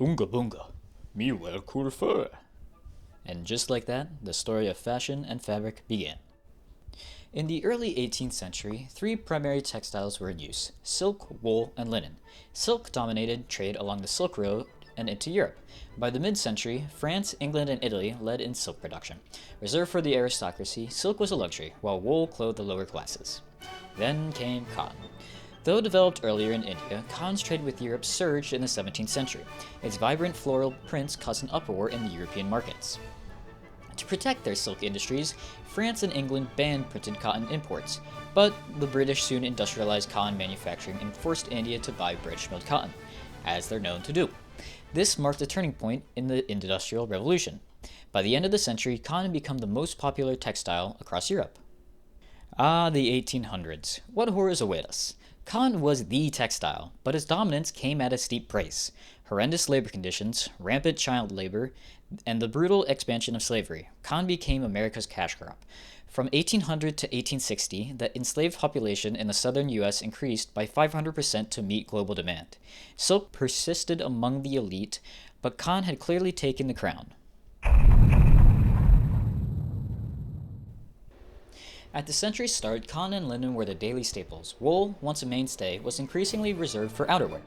Unga bunga, me wear cool fur. And just like that, the story of fashion and fabric began. In the early 18th century, three primary textiles were in use: silk, wool, and linen. Silk dominated trade along the Silk Road and into Europe. By the mid-century, France, England, and Italy led in silk production. Reserved for the aristocracy, silk was a luxury, while wool clothed the lower classes. Then came cotton. Though developed earlier in India, cotton's trade with Europe surged in the 17th century. Its vibrant floral prints caused an uproar in the European markets. To protect their silk industries, France and England banned printed cotton imports, but the British soon industrialized cotton manufacturing and forced India to buy British milled cotton, as they're known to do. This marked a turning point in the Industrial Revolution. By the end of the century, cotton had become the most popular textile across Europe. Ah, the 1800s. What horrors await us? Cotton was the textile, but its dominance came at a steep price. Horrendous labor conditions, rampant child labor, and the brutal expansion of slavery. Cotton became America's cash crop. From 1800 to 1860, the enslaved population in the southern U.S. increased by 500% to meet global demand. Silk persisted among the elite, but cotton had clearly taken the crown. At the century's start, cotton and linen were the daily staples. Wool, once a mainstay, was increasingly reserved for outerwear.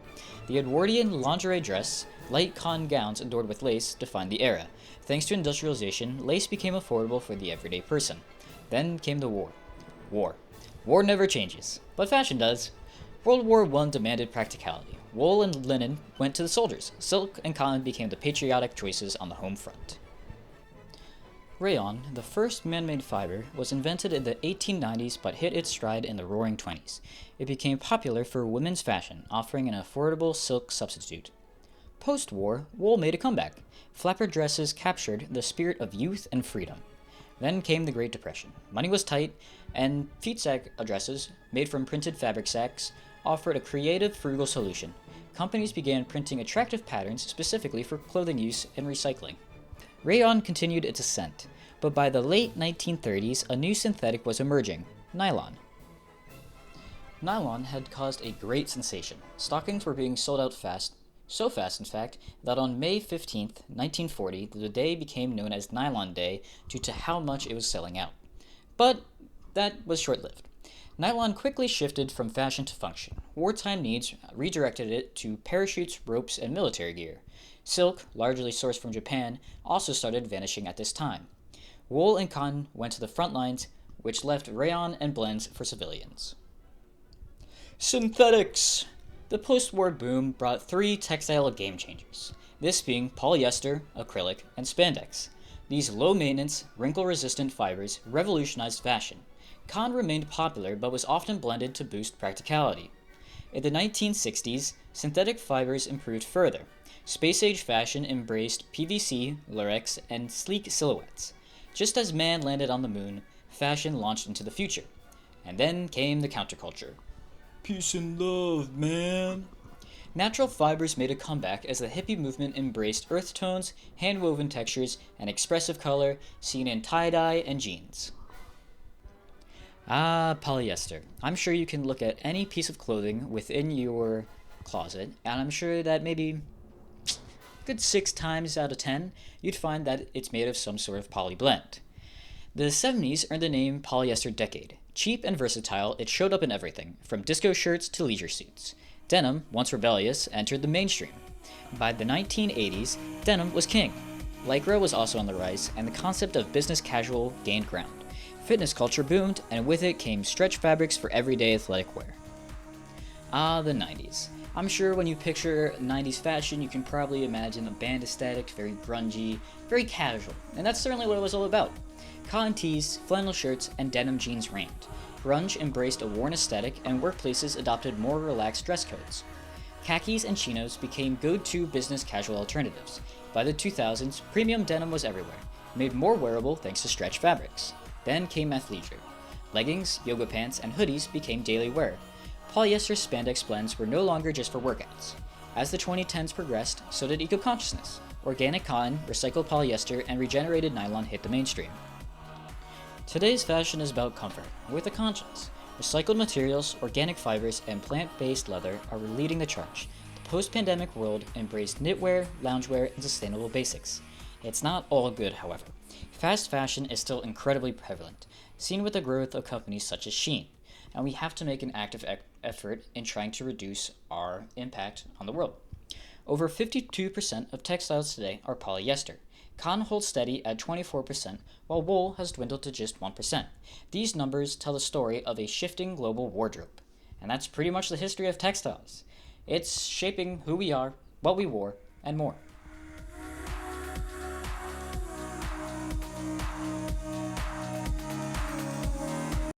The Edwardian lingerie dress, light cotton gowns adorned with lace, defined the era. Thanks to industrialization, lace became affordable for the everyday person. Then came the war. War never changes, but fashion does. World War I demanded practicality. Wool and linen went to the soldiers. Silk and cotton became the patriotic choices on the home front. Rayon, the first man-made fiber, was invented in the 1890s but hit its stride in the roaring 20s. It became popular for women's fashion, offering an affordable silk substitute. Post-war, wool made a comeback. Flapper dresses captured the spirit of youth and freedom. Then came the Great Depression. Money was tight, and feet sack dresses, made from printed fabric sacks, offered a creative, frugal solution. Companies began printing attractive patterns specifically for clothing use and recycling. Rayon continued its ascent, but by the late 1930s, a new synthetic was emerging: nylon. Nylon had caused a great sensation. Stockings were being sold out fast, so fast in fact, that on May 15, 1940, the day became known as Nylon Day due to how much it was selling out. But that was short-lived. Nylon quickly shifted from fashion to function. Wartime needs redirected it to parachutes, ropes, and military gear. Silk, largely sourced from Japan, also started vanishing at this time. Wool and cotton went to the front lines, which left rayon and blends for civilians. Synthetics! The post-war boom brought three textile game changers, this being polyester, acrylic, and spandex. These low-maintenance, wrinkle-resistant fibers revolutionized fashion. Cotton remained popular but was often blended to boost practicality. In the 1960s, synthetic fibers improved further. Space-age fashion embraced PVC, lurex, and sleek silhouettes. Just as man landed on the moon, fashion launched into the future. And then came the counterculture. Peace and love, man. Natural fibers made a comeback as the hippie movement embraced earth tones, hand-woven textures, and expressive color seen in tie-dye and jeans. Ah, polyester. I'm sure you can look at any piece of clothing within your closet, and I'm sure that maybe good 6 times out of 10, you'd find that it's made of some sort of poly blend. The 70s earned the name polyester decade. Cheap and versatile, it showed up in everything, from disco shirts to leisure suits. Denim, once rebellious, entered the mainstream. By the 1980s, denim was king. Lycra was also on the rise, and the concept of business casual gained ground. Fitness culture boomed, and with it came stretch fabrics for everyday athletic wear. Ah, the 90s. I'm sure when you picture 90s fashion, you can probably imagine a band aesthetic, very grungy, very casual, and that's certainly what it was all about. Cotton tees, flannel shirts, and denim jeans reigned. Grunge embraced a worn aesthetic, and workplaces adopted more relaxed dress codes. Khakis and chinos became go-to business casual alternatives. By the 2000s, premium denim was everywhere, made more wearable thanks to stretch fabrics. Then came athleisure. Leggings, yoga pants, and hoodies became daily wear. Polyester spandex blends were no longer just for workouts. As the 2010s progressed, so did eco-consciousness. Organic cotton, recycled polyester, and regenerated nylon hit the mainstream. Today's fashion is about comfort, with a conscience. Recycled materials, organic fibers, and plant-based leather are leading the charge. post-pandemic world embraced knitwear, loungewear, and sustainable basics. It's not all good, however. Fast fashion is still incredibly prevalent, seen with the growth of companies such as Shein, and we have to make an active effort in trying to reduce our impact on the world. Over 52% of textiles today are polyester. Cotton holds steady at 24%, while wool has dwindled to just 1%. These numbers tell the story of a shifting global wardrobe. And that's pretty much the history of textiles. It's shaping who we are, what we wore, and more.